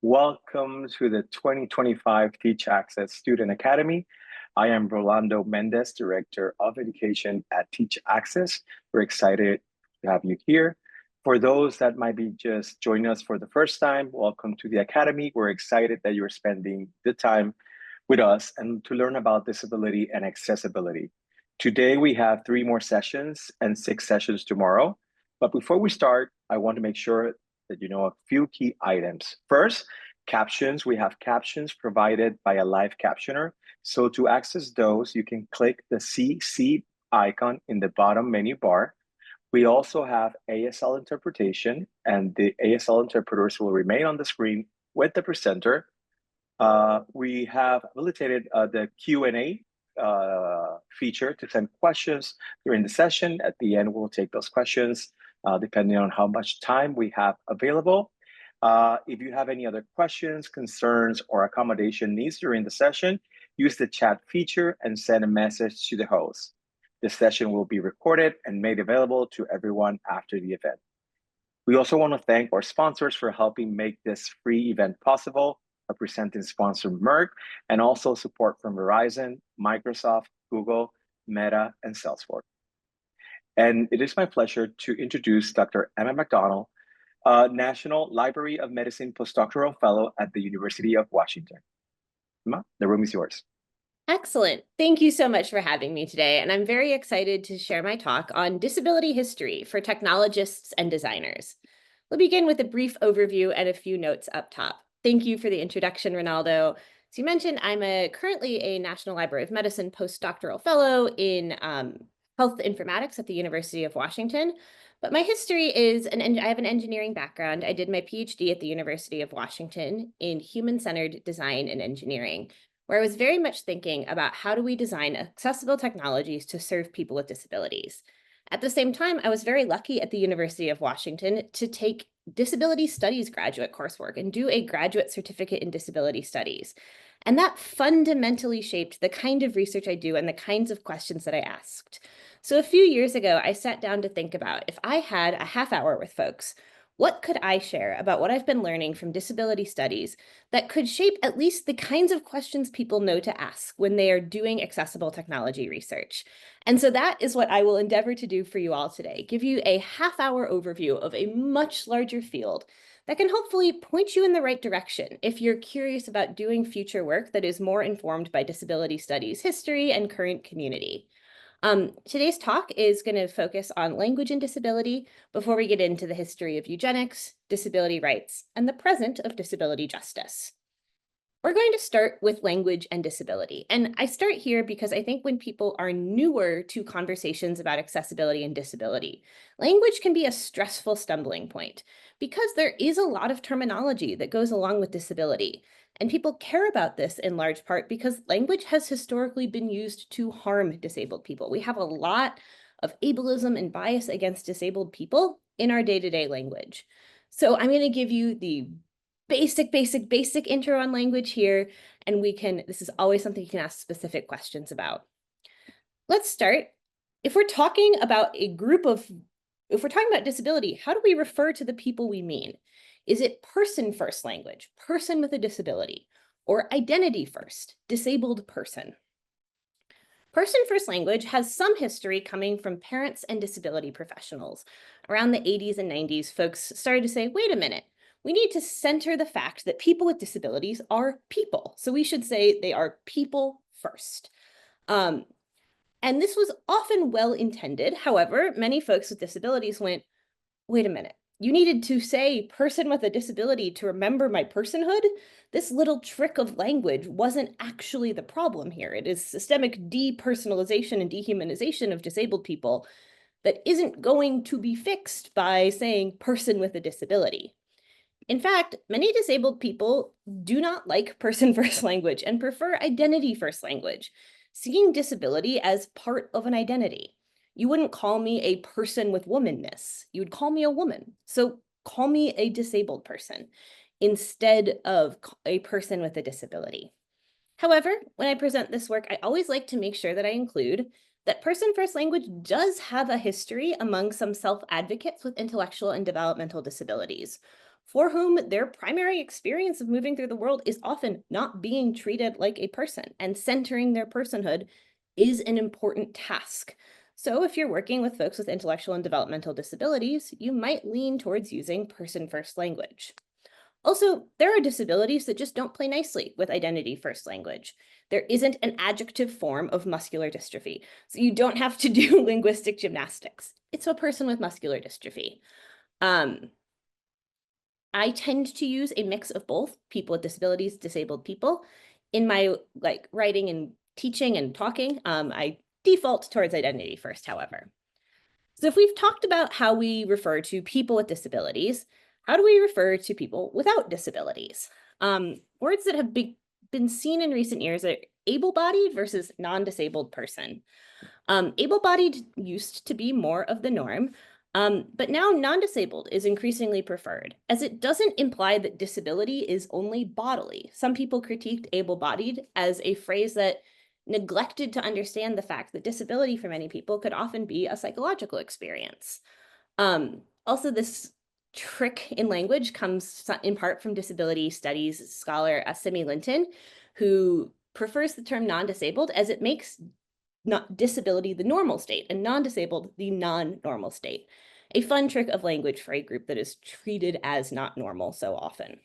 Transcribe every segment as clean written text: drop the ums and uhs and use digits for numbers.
Welcome to the 2025 Teach Access Student Academy. I am Rolando Mendez, Director of Education at Teach Access. We're excited to have you here. For those that might be just joining us for the first time, welcome to the Academy. We're excited that you're spending the time with us and to learn about disability and accessibility. Today, we have 3 more sessions and 6 sessions tomorrow. But before we start, I want to make sure that you know a few key items. First, captions. We have captions provided by a live captioner. So to access those, you can click the CC icon in the bottom menu bar. We also have ASL interpretation, and the ASL interpreters will remain on the screen with the presenter. We have habilitated the Q&A feature to send questions during the session. At the end, we'll take those questions depending on how much time we have available. If you have any other questions, concerns, or accommodation needs during the session, use the chat feature and send a message to the host. This session will be recorded and made available to everyone after the event. We also want to thank our sponsors for helping make this free event possible. Our presenting sponsor, Merck, and also support from Verizon, Microsoft, Google, Meta, and Salesforce. And it is my pleasure to introduce Dr. Emma McDonnell, National Library of Medicine Postdoctoral Fellow at the University of Washington. Emma, the room is yours. Excellent. Thank you so much for having me today. And I'm very excited to share my talk on disability history for technologists and designers. We'll begin with a brief overview and a few notes up top. Thank you for the introduction, Ronaldo. As you mentioned, I'm currently a National Library of Medicine postdoctoral fellow in health informatics at the University of Washington. But my history is, I have an engineering background. I did my PhD at the University of Washington in human-centered design and engineering, where I was very much thinking about how do we design accessible technologies to serve people with disabilities. At the same time, I was very lucky at the University of Washington to take disability studies graduate coursework and do a graduate certificate in disability studies. And that fundamentally shaped the kind of research I do and the kinds of questions that I asked. So a few years ago, I sat down to think about if I had a half hour with folks, what could I share about what I've been learning from disability studies that could shape at least the kinds of questions people know to ask when they are doing accessible technology research? And so that is what I will endeavor to do for you all today, give you a half-hour overview of a much larger field that can hopefully point you in the right direction if you're curious about doing future work that is more informed by disability studies history and current community. Today's talk is going to focus on language and disability before we get into the history of eugenics, disability rights, and the present of disability justice. We're going to start with language and disability. And I start here because I think when people are newer to conversations about accessibility and disability, language can be a stressful stumbling point because there is a lot of terminology that goes along with disability. And people care about this in large part because language has historically been used to harm disabled people. We have a lot of ableism and bias against disabled people in our day-to-day language. So I'm going to give you the basic intro on language here, and this is always something you can ask specific questions about. Let's start. If we're talking about disability, how do we refer to the people we mean? Is it person first language, person with a disability, or identity first, disabled person? Person first language has some history coming from parents and disability professionals. Around the 80s and 90s, folks started to say, wait a minute, we need to center the fact that people with disabilities are people. So we should say they are people first. And this was often well intended. However, many folks with disabilities went, wait a minute, you needed to say person with a disability to remember my personhood? This little trick of language wasn't actually the problem here. It is systemic depersonalization and dehumanization of disabled people that isn't going to be fixed by saying person with a disability. In fact, many disabled people do not like person-first language and prefer identity-first language, seeing disability as part of an identity. You wouldn't call me a person with womanness. You would call me a woman. So call me a disabled person instead of a person with a disability. However, when I present this work, I always like to make sure that I include that person-first language does have a history among some self-advocates with intellectual and developmental disabilities. for whom their primary experience of moving through the world is often not being treated like a person, and centering their personhood is an important task. So if you're working with folks with intellectual and developmental disabilities, you might lean towards using person-first language. Also, there are disabilities that just don't play nicely with identity-first language. There isn't an adjective form of muscular dystrophy, so you don't have to do linguistic gymnastics. It's a person with muscular dystrophy. I tend to use a mix of both, people with disabilities, disabled people. In my writing and teaching and talking, I default towards identity first, however. So if we've talked about how we refer to people with disabilities, how do we refer to people without disabilities? Words that have been seen in recent years are able-bodied versus non-disabled person. Able-bodied used to be more of the norm, but now non-disabled is increasingly preferred, as it doesn't imply that disability is only bodily. Some people critiqued able-bodied as a phrase that neglected to understand the fact that disability for many people could often be a psychological experience. Also, this trick in language comes in part from disability studies scholar Simi Linton, who prefers the term non-disabled as it makes not disability the normal state and non-disabled the non-normal state. A fun trick of language for a group that is treated as not normal so often.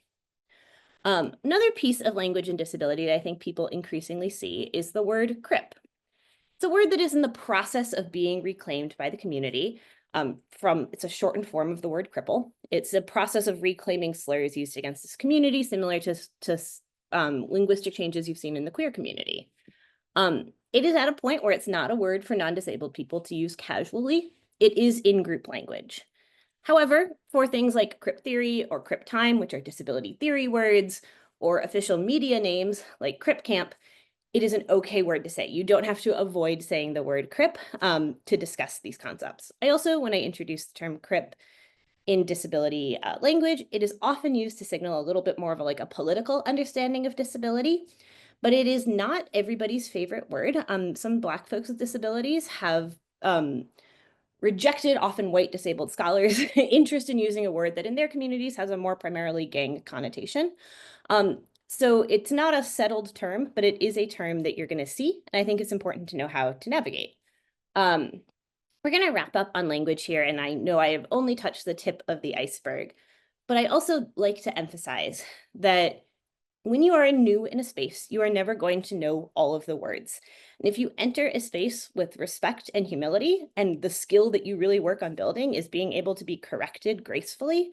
Another piece of language and disability that I think people increasingly see is the word crip. It's a word that is in the process of being reclaimed by the community. It's a shortened form of the word cripple. It's a process of reclaiming slurs used against this community, similar to linguistic changes you've seen in the queer community. It is at a point where it's not a word for non-disabled people to use casually. It is in group language. However, for things like crip theory or crip time, which are disability theory words, or official media names like crip camp, it is an okay word to say. You don't have to avoid saying the word crip to discuss these concepts. I also, when I introduce the term crip in disability language, it is often used to signal a little bit more of a political understanding of disability, but it is not everybody's favorite word. Some Black folks with disabilities have rejected, often white disabled scholars' interest in using a word that in their communities has a more primarily gang connotation. So it's not a settled term, but it is a term that you're going to see, and I think it's important to know how to navigate. We're going to wrap up on language here, and I know I have only touched the tip of the iceberg, but I also like to emphasize that when you are new in a space, you are never going to know all of the words. And if you enter a space with respect and humility, and the skill that you really work on building is being able to be corrected gracefully,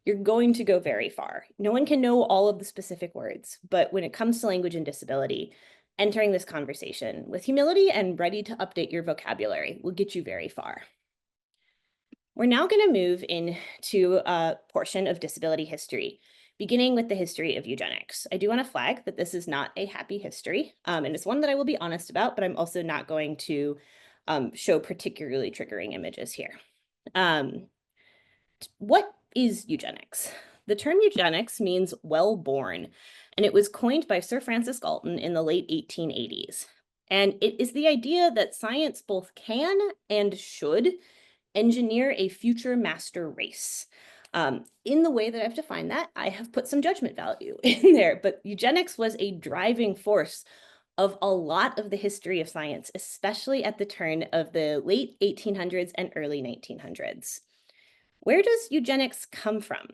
you're going to go very far. No one can know all of the specific words, but when it comes to language and disability, entering this conversation with humility and ready to update your vocabulary will get you very far. We're now going to move into a portion of disability history, beginning with the history of eugenics. I do want to flag that this is not a happy history, and it's one that I will be honest about, but I'm also not going to show particularly triggering images here. What is eugenics? The term eugenics means well-born, and it was coined by Sir Francis Galton in the late 1880s. And it is the idea that science both can and should engineer a future master race. In the way that I've defined that, I have put some judgment value in there, but eugenics was a driving force of a lot of the history of science, especially at the turn of the late 1800s and early 1900s. Where does eugenics come from?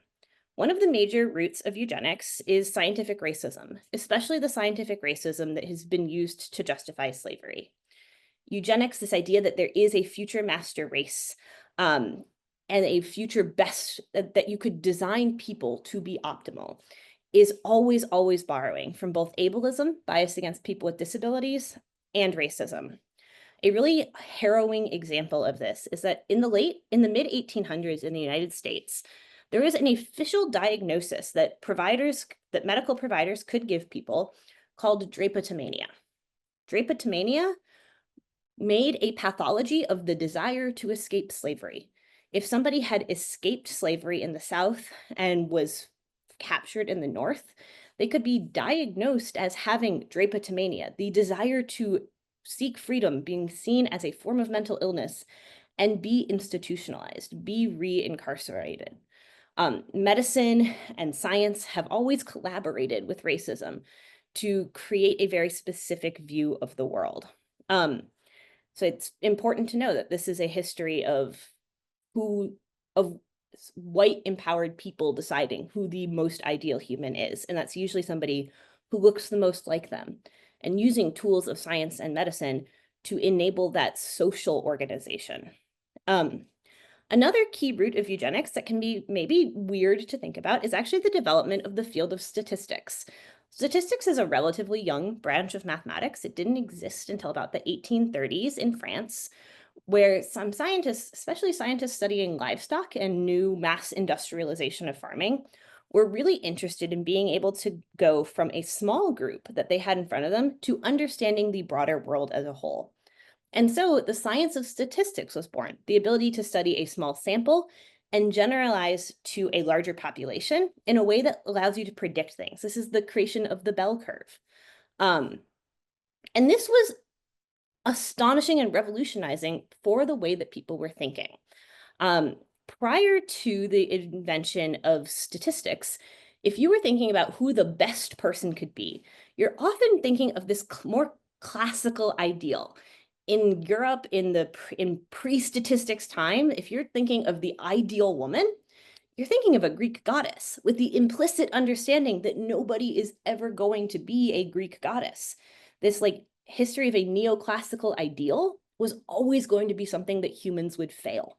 One of the major roots of eugenics is scientific racism, especially the scientific racism that has been used to justify slavery. Eugenics, this idea that there is a future master race and a future best, that you could design people to be optimal, is always, always borrowing from both ableism, bias against people with disabilities, and racism. A really harrowing example of this is that in the mid 1800s in the United States, there was an official diagnosis that medical providers could give people called drapetomania. Drapetomania made a pathology of the desire to escape slavery. If somebody had escaped slavery in the South and was captured in the North, they could be diagnosed as having drapetomania, the desire to seek freedom being seen as a form of mental illness, and be institutionalized, be reincarcerated. Medicine and science have always collaborated with racism to create a very specific view of the world. So it's important to know that this is a history of of white empowered people deciding who the most ideal human is. And that's usually somebody who looks the most like them, and using tools of science and medicine to enable that social organization. Another key root of eugenics that can be maybe weird to think about is actually the development of the field of statistics. Statistics is a relatively young branch of mathematics. It didn't exist until about the 1830s in France, where some scientists, especially scientists studying livestock and new mass industrialization of farming, were really interested in being able to go from a small group that they had in front of them to understanding the broader world as a whole. And so the science of statistics was born, the ability to study a small sample and generalize to a larger population in a way that allows you to predict things. This is the creation of the bell curve. And this was astonishing and revolutionizing for the way that people were thinking. Prior to the invention of statistics, if you were thinking about who the best person could be, you're often thinking of this more classical ideal. In Europe, in pre-statistics time, if you're thinking of the ideal woman, you're thinking of a Greek goddess with the implicit understanding that nobody is ever going to be a Greek goddess. This like history of a neoclassical ideal was always going to be something that humans would fail.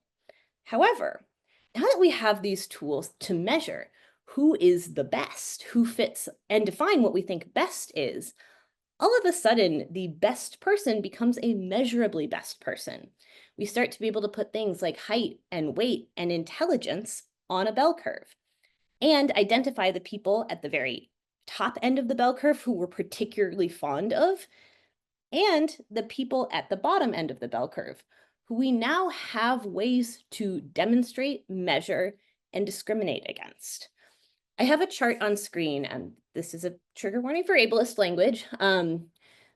However, now that we have these tools to measure who is the best, who fits, and define what we think best is, all of a sudden, the best person becomes a measurably best person. We start to be able to put things like height and weight and intelligence on a bell curve and identify the people at the very top end of the bell curve who we're particularly fond of, and the people at the bottom end of the bell curve who we now have ways to demonstrate, measure, and discriminate against. I have a chart on screen, and this is a trigger warning for ableist language.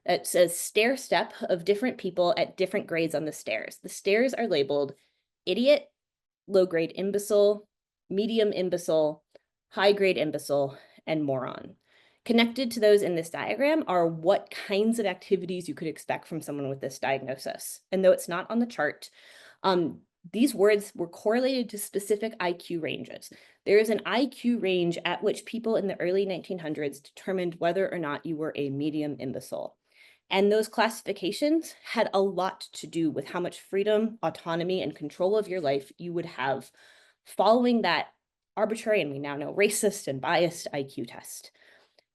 It says stair step of different people at different grades on the stairs. The stairs are labeled idiot, low grade imbecile, medium imbecile, high grade imbecile, and moron. Connected to those in this diagram are what kinds of activities you could expect from someone with this diagnosis. And though it's not on the chart, these words were correlated to specific IQ ranges. There is an IQ range at which people in the early 1900s determined whether or not you were a medium imbecile. And those classifications had a lot to do with how much freedom, autonomy, and control of your life you would have following that arbitrary, and we now know racist and biased IQ test.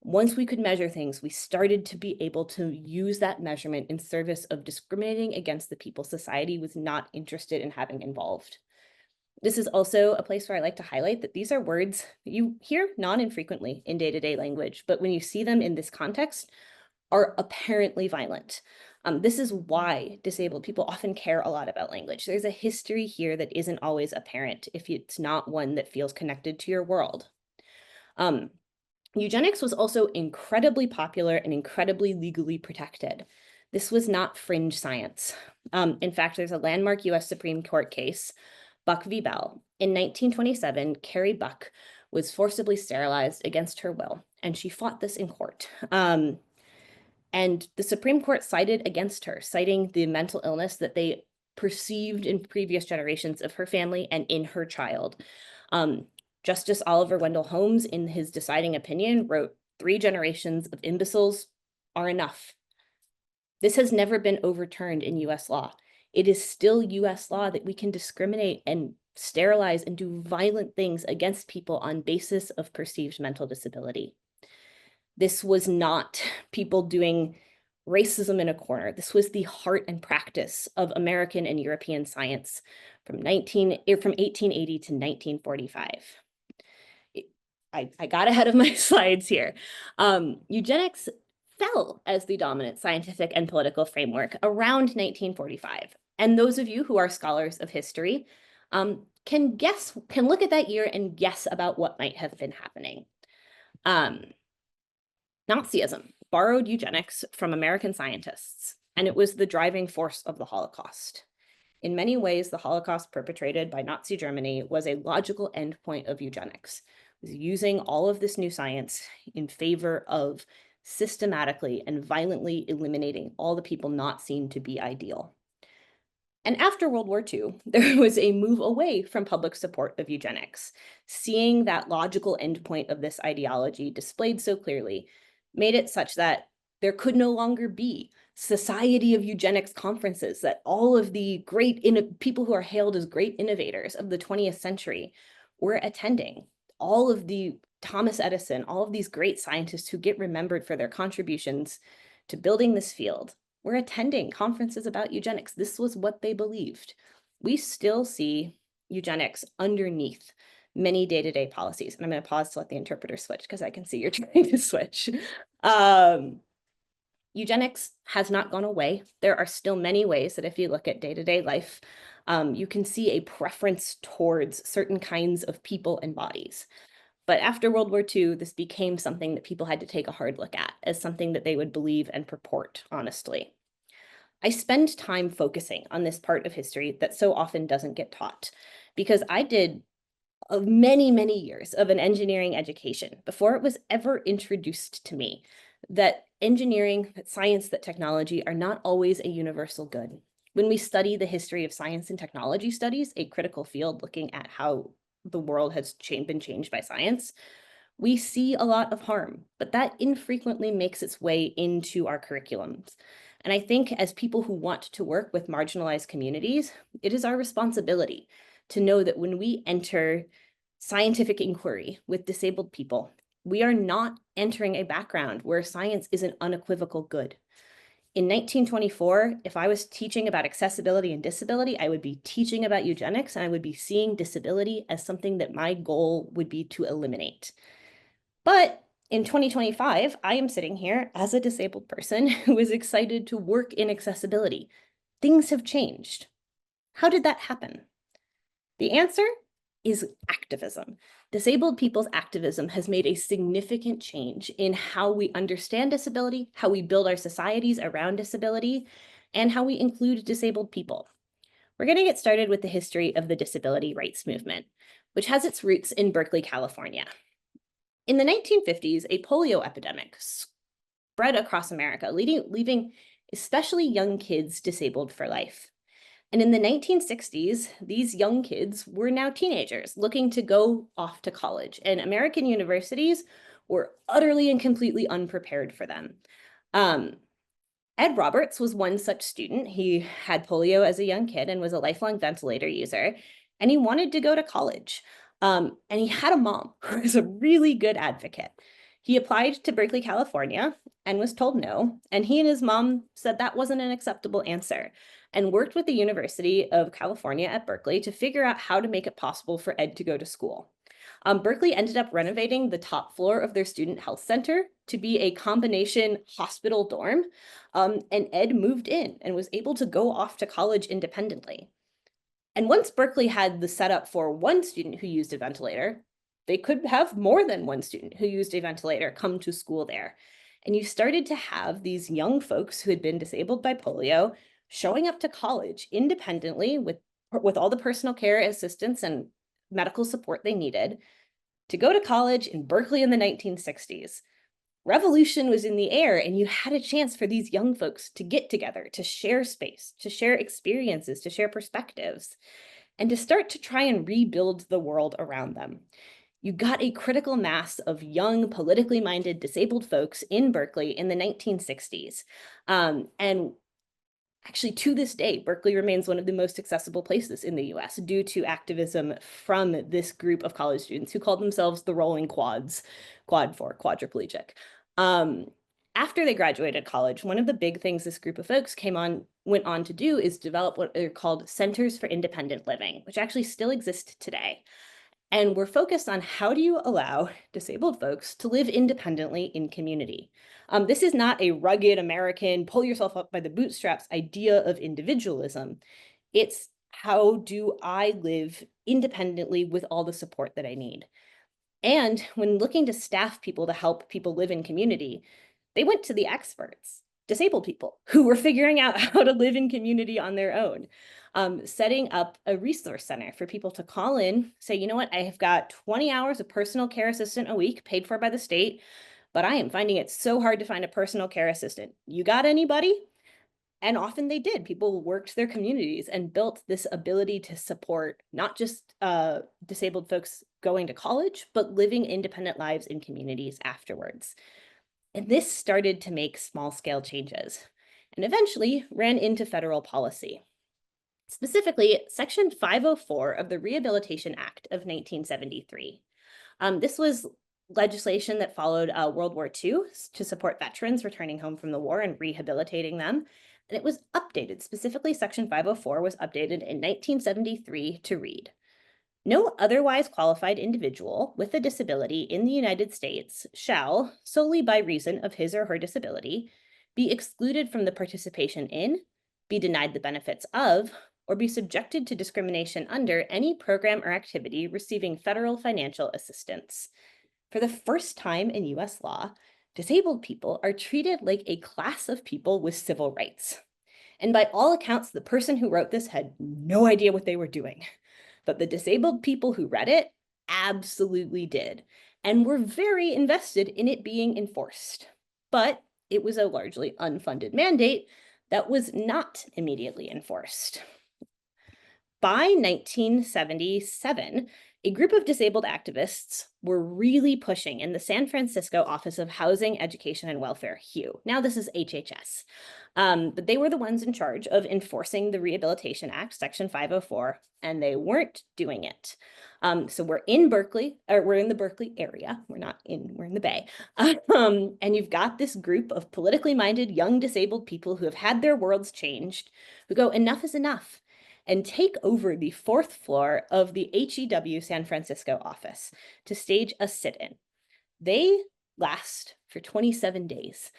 Once we could measure things, we started to be able to use that measurement in service of discriminating against the people society was not interested in having involved. This is also a place where I like to highlight that these are words that you hear non-infrequently in day-to-day language, but when you see them in this context, are apparently violent. This is why disabled people often care a lot about language. There's a history here that isn't always apparent if it's not one that feels connected to your world. Eugenics was also incredibly popular and incredibly legally protected. This was not fringe science. In fact, there's a landmark US Supreme Court case, Buck v. Bell. In 1927, Carrie Buck was forcibly sterilized against her will, and she fought this in court. And the Supreme Court sided against her, citing the mental illness that they perceived in previous generations of her family and in her child. Justice Oliver Wendell Holmes, in his deciding opinion, wrote, "3 generations of imbeciles are enough." This has never been overturned in US law. It is still US law that we can discriminate and sterilize and do violent things against people on basis of perceived mental disability. This was not people doing racism in a corner. This was the heart and practice of American and European science from 1880 to 1945. I got ahead of my slides here. Eugenics fell as the dominant scientific and political framework around 1945. And those of you who are scholars of history can look at that year and guess about what might have been happening. Nazism borrowed eugenics from American scientists, and it was the driving force of the Holocaust. In many ways, the Holocaust perpetrated by Nazi Germany was a logical endpoint of eugenics. It was using all of this new science in favor of systematically and violently eliminating all the people not seen to be ideal. And after World War II, there was a move away from public support of eugenics. Seeing that logical endpoint of this ideology displayed so clearly made it such that there could no longer be Society of Eugenics conferences that all of the great people who are hailed as great innovators of the 20th century were attending. All of the Thomas Edison, all of these great scientists who get remembered for their contributions to building this field were attending conferences about eugenics. This was what they believed. We still see eugenics underneath many day-to-day policies. And I'm going to pause to let the interpreter switch because I can see you're trying to switch. Eugenics has not gone away. There are still many ways that if you look at day-to-day life, you can see a preference towards certain kinds of people and bodies. But after World War II, this became something that people had to take a hard look at as something that they would believe and purport honestly. I spend time focusing on this part of history that so often doesn't get taught because I did many, many years of an engineering education before it was ever introduced to me that engineering, that science, that technology are not always a universal good. When we study the history of science and technology studies, a critical field looking at how the world has been changed by science, we see a lot of harm, but that infrequently makes its way into our curriculums. And I think as people who want to work with marginalized communities, it is our responsibility to know that when we enter scientific inquiry with disabled people, we are not entering a background where science is an unequivocal good. In 1924, if I was teaching about accessibility and disability, I would be teaching about eugenics, and I would be seeing disability as something that my goal would be to eliminate. But in 2025, I am sitting here as a disabled person who is excited to work in accessibility. Things have changed. How did that happen? The answer is activism. Disabled people's activism has made a significant change in how we understand disability, how we build our societies around disability, and how we include disabled people. We're going to get started with the history of the disability rights movement, which has its roots in Berkeley, California. In the 1950s, a polio epidemic spread across America, leaving especially young kids disabled for life. And in the 1960s, these young kids were now teenagers looking to go off to college, and American universities were utterly and completely unprepared for them. Ed Roberts was one such student. He had polio as a young kid and was a lifelong ventilator user, and he wanted to go to college. And he had a mom who was a really good advocate. He applied to Berkeley, California, and was told no. And he and his mom said that wasn't an acceptable answer and worked with the University of California at Berkeley to figure out how to make it possible for Ed to go to school. Berkeley ended up renovating the top floor of their student health center to be a combination hospital dorm, and Ed moved in and was able to go off to college independently. And once Berkeley had the setup for one student who used a ventilator, they could have more than one student who used a ventilator come to school there. And you started to have these young folks who had been disabled by polio showing up to college independently with all the personal care assistance and medical support they needed to go to college in Berkeley in the 1960s. Revolution was in the air, and you had a chance for these young folks to get together, to share space, to share experiences, to share perspectives, and to start to try and rebuild the world around them. You got a critical mass of young, politically minded, disabled folks in Berkeley in the 1960s. And actually, to this day, Berkeley remains one of the most accessible places in the US due to activism from this group of college students who called themselves the Rolling Quads, quad for quadriplegic. After they graduated college, one of the big things this group of folks went on to do is develop what are called Centers for Independent Living, which actually still exist today. And we're focused on how do you allow disabled folks to live independently in community. This is not a rugged American, pull yourself up by the bootstraps idea of individualism. It's how do I live independently with all the support that I need? And when looking to staff people to help people live in community, they went to the experts disabled people who were figuring out how to live in community on their own. Setting up a resource center for people to call in, say, you know what, I have got 20 hours of personal care assistant a week paid for by the state, but I am finding it so hard to find a personal care assistant. You got anybody? And often they did. People worked their communities and built this ability to support not just disabled folks going to college, but living independent lives in communities afterwards. And this started to make small scale changes and eventually ran into federal policy. Specifically, Section 504 of the Rehabilitation Act of 1973. This was legislation that followed World War II to support veterans returning home from the war and rehabilitating them. And it was updated. Specifically, Section 504 was updated in 1973 to read, no otherwise qualified individual with a disability in the United States shall, solely by reason of his or her disability, be excluded from the participation in, be denied the benefits of, or be subjected to discrimination under any program or activity receiving federal financial assistance. For the first time in US law, disabled people are treated like a class of people with civil rights. And by all accounts, the person who wrote this had no idea what they were doing. But the disabled people who read it absolutely did, and were very invested in it being enforced. But it was a largely unfunded mandate that was not immediately enforced. By 1977, a group of disabled activists were really pushing in the San Francisco Office of Housing, Education, and Welfare, HUE. Now this is HHS. But they were the ones in charge of enforcing the Rehabilitation Act, Section 504, and they weren't doing it. So we're in Berkeley, or we're in the Berkeley area. We're in the Bay. And you've got this group of politically minded young disabled people who have had their worlds changed, who go, enough is enough, and take over the 4th floor of the HEW San Francisco office to stage a sit-in. They last for 27 days.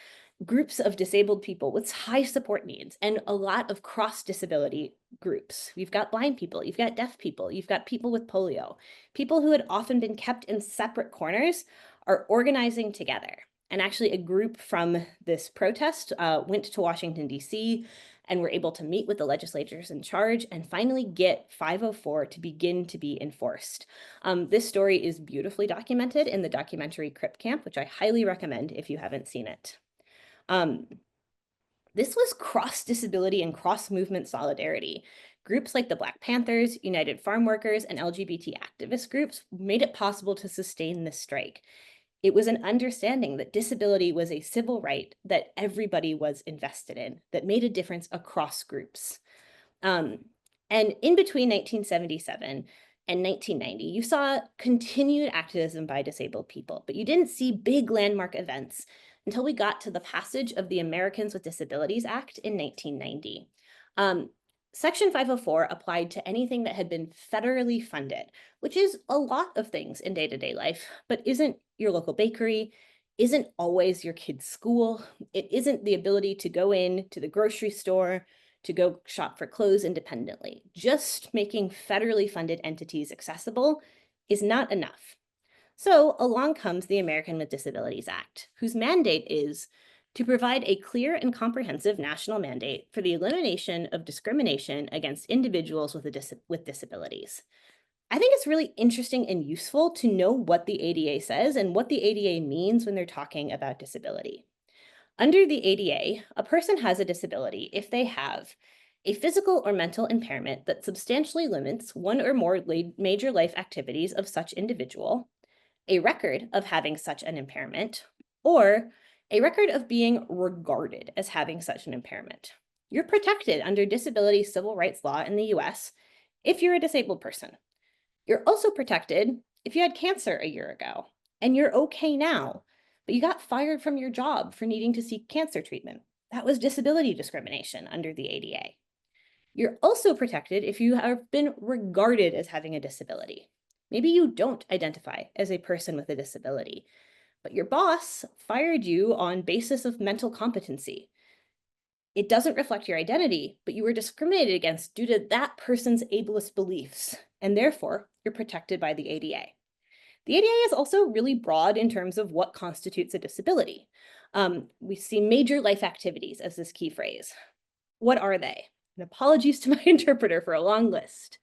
Groups of disabled people with high support needs and a lot of cross-disability groups. You've got blind people, you've got deaf people, you've got people with polio. People who had often been kept in separate corners are organizing together. And actually a group from this protest went to Washington, D.C., and were able to meet with the legislators in charge and finally get 504 to begin to be enforced. This story is beautifully documented in the documentary Crip Camp, which I highly recommend if you haven't seen it. This was cross-disability and cross-movement solidarity. Groups like the Black Panthers, United Farm Workers, and LGBT activist groups made it possible to sustain this strike. It was an understanding that disability was a civil right that everybody was invested in, that made a difference across groups. And in between 1977 and 1990, you saw continued activism by disabled people, but you didn't see big landmark events until we got to the passage of the Americans with Disabilities Act in 1990. Section 504 applied to anything that had been federally funded, which is a lot of things in day-to-day life, but isn't your local bakery, isn't always your kid's school. It isn't the ability to go in to the grocery store, to go shop for clothes independently. Just making federally funded entities accessible is not enough. So along comes the American with Disabilities Act, whose mandate is to provide a clear and comprehensive national mandate for the elimination of discrimination against individuals with disabilities. I think it's really interesting and useful to know what the ADA says and what the ADA means when they're talking about disability. Under the ADA, a person has a disability if they have a physical or mental impairment that substantially limits one or more major life activities of such individual, a record of having such an impairment, or a record of being regarded as having such an impairment. You're protected under disability civil rights law in the US if you're a disabled person. You're also protected if you had cancer a year ago and you're okay now, but you got fired from your job for needing to seek cancer treatment. That was disability discrimination under the ADA. You're also protected if you have been regarded as having a disability. Maybe you don't identify as a person with a disability, but your boss fired you on basis of mental competency. It doesn't reflect your identity, but you were discriminated against due to that person's ableist beliefs, and therefore you're protected by the ADA. The ADA is also really broad in terms of what constitutes a disability. We see major life activities as this key phrase. What are they? And apologies to my interpreter for a long list.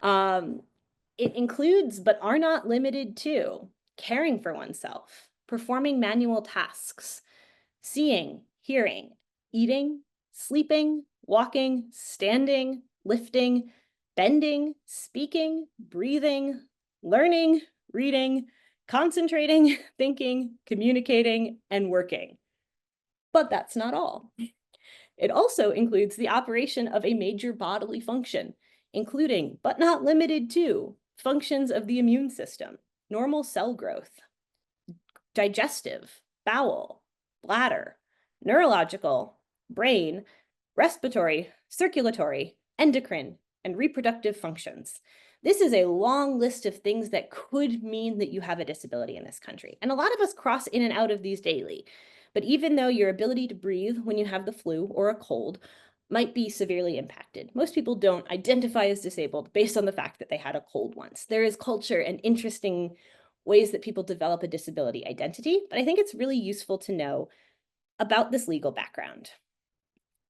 It includes, but are not limited to, caring for oneself, performing manual tasks, seeing, hearing, eating, sleeping, walking, standing, lifting, bending, speaking, breathing, learning, reading, concentrating, thinking, communicating, and working. But that's not all. It also includes the operation of a major bodily function, including, but not limited to, functions of the immune system, normal cell growth, digestive, bowel, bladder, neurological, brain, respiratory, circulatory, endocrine, and reproductive functions. This is a long list of things that could mean that you have a disability in this country. And a lot of us cross in and out of these daily. But even though your ability to breathe when you have the flu or a cold might be severely impacted, most people don't identify as disabled based on the fact that they had a cold once. There is culture and interesting ways that people develop a disability identity, but I think it's really useful to know about this legal background.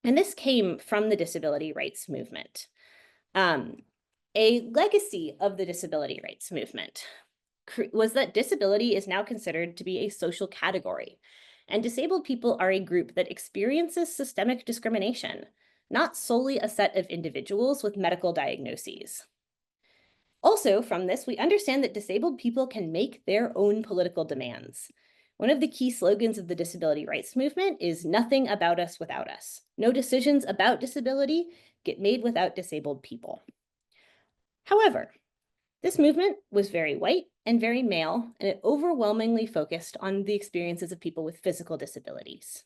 And this came from the disability rights movement. A legacy of the disability rights movement was that disability is now considered to be a social category, and disabled people are a group that experiences systemic discrimination, not solely a set of individuals with medical diagnoses. Also, from this, we understand that disabled people can make their own political demands. One of the key slogans of the disability rights movement is "Nothing about us without us." No decisions about disability get made without disabled people. However, this movement was very white and very male, and it overwhelmingly focused on the experiences of people with physical disabilities.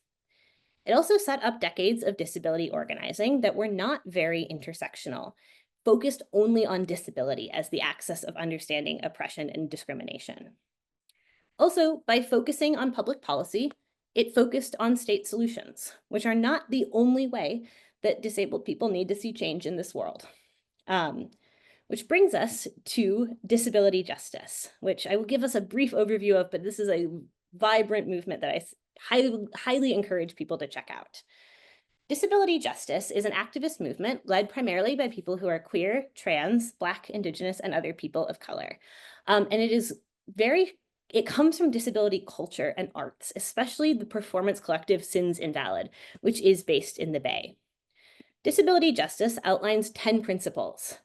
It also set up decades of disability organizing that were not very intersectional, focused only on disability as the axis of understanding oppression and discrimination. Also, by focusing on public policy, it focused on state solutions, which are not the only way that disabled people need to see change in this world. Which brings us to disability justice, which I will give us a brief overview of, but this is a vibrant movement that I highly encourage people to check out. Disability justice is an activist movement led primarily by people who are queer, trans, Black, Indigenous, and other people of color. And it comes from disability culture and arts, especially the performance collective Sins Invalid, which is based in the Bay. Disability justice outlines 10 principles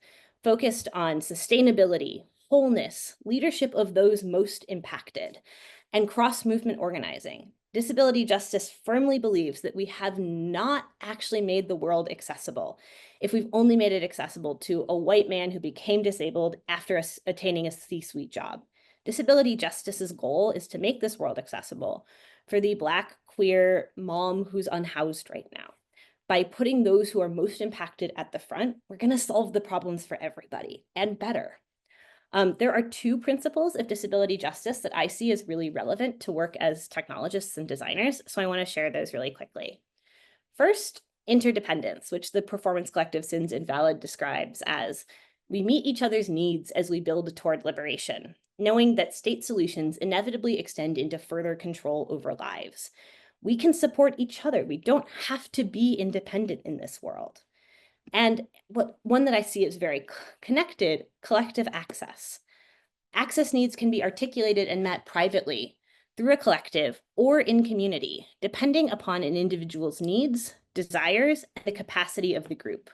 focused on sustainability, wholeness, leadership of those most impacted, and cross-movement organizing. Disability justice firmly believes that we have not actually made the world accessible if we've only made it accessible to a white man who became disabled after attaining a C-suite job. Disability justice's goal is to make this world accessible for the Black, queer mom who's unhoused right now. By putting those who are most impacted at the front, we're going to solve the problems for everybody and better. There are 2 principles of disability justice that I see as really relevant to work as technologists and designers, so I want to share those really quickly. First, interdependence, which the Performance Collective Sins Invalid describes as we meet each other's needs as we build toward liberation, knowing that state solutions inevitably extend into further control over lives. We can support each other. We don't have to be independent in this world. And one that I see is very connected, collective access. Access needs can be articulated and met privately through a collective or in community, depending upon an individual's needs, desires, and the capacity of the group.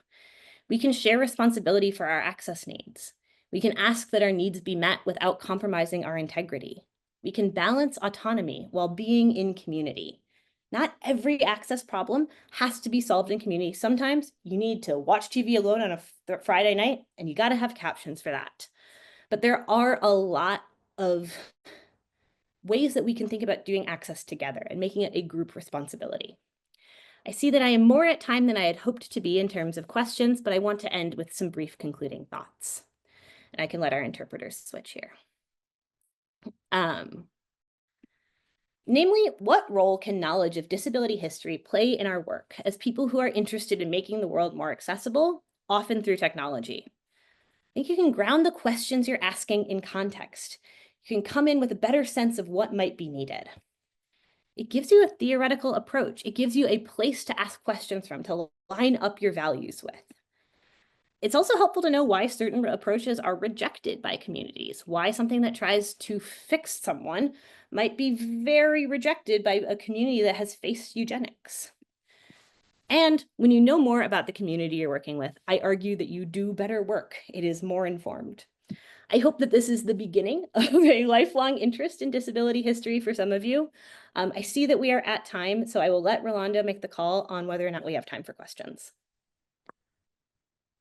We can share responsibility for our access needs. We can ask that our needs be met without compromising our integrity. We can balance autonomy while being in community. Not every access problem has to be solved in community. Sometimes you need to watch TV alone on a Friday night, and you got to have captions for that. But there are a lot of ways that we can think about doing access together and making it a group responsibility. I see that I am more at time than I had hoped to be in terms of questions, but I want to end with some brief concluding thoughts. And I can let our interpreters switch here. Namely, what role can knowledge of disability history play in our work as people who are interested in making the world more accessible, often through technology? I think you can ground the questions you're asking in context. You You can come in with a better sense of what might be needed. It gives you a theoretical approach. It gives you a place to ask questions from, to line up your values with. It's also helpful to know why certain approaches are rejected by communities, why something that tries to fix someone might be very rejected by a community that has faced eugenics. And when you know more about the community you're working with, I argue that you do better work. It is more informed. I hope that this is the beginning of a lifelong interest in disability history for some of you. I see that we are at time, so I will let Rolando make the call on whether or not we have time for questions.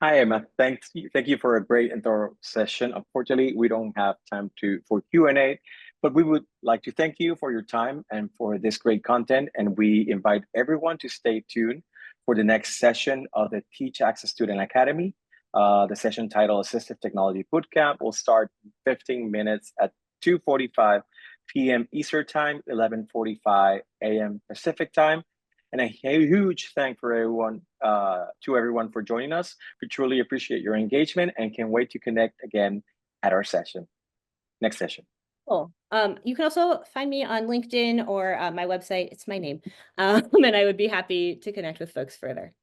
Hi, Emma. Thank you for a great and thorough session. Unfortunately, we don't have time for Q&A, but we would like to thank you for your time and for this great content. And we invite everyone to stay tuned for the next session of the Teach Access Student Academy. The session titled Assistive Technology Bootcamp will start in 15 minutes at 2:45 p.m. Eastern Time, 11:45 a.m. Pacific Time. And a huge thank for everyone, to everyone for joining us. We truly appreciate your engagement and can't wait to connect again at our next session. Cool. You can also find me on LinkedIn or my website. It's my name. And I would be happy to connect with folks further.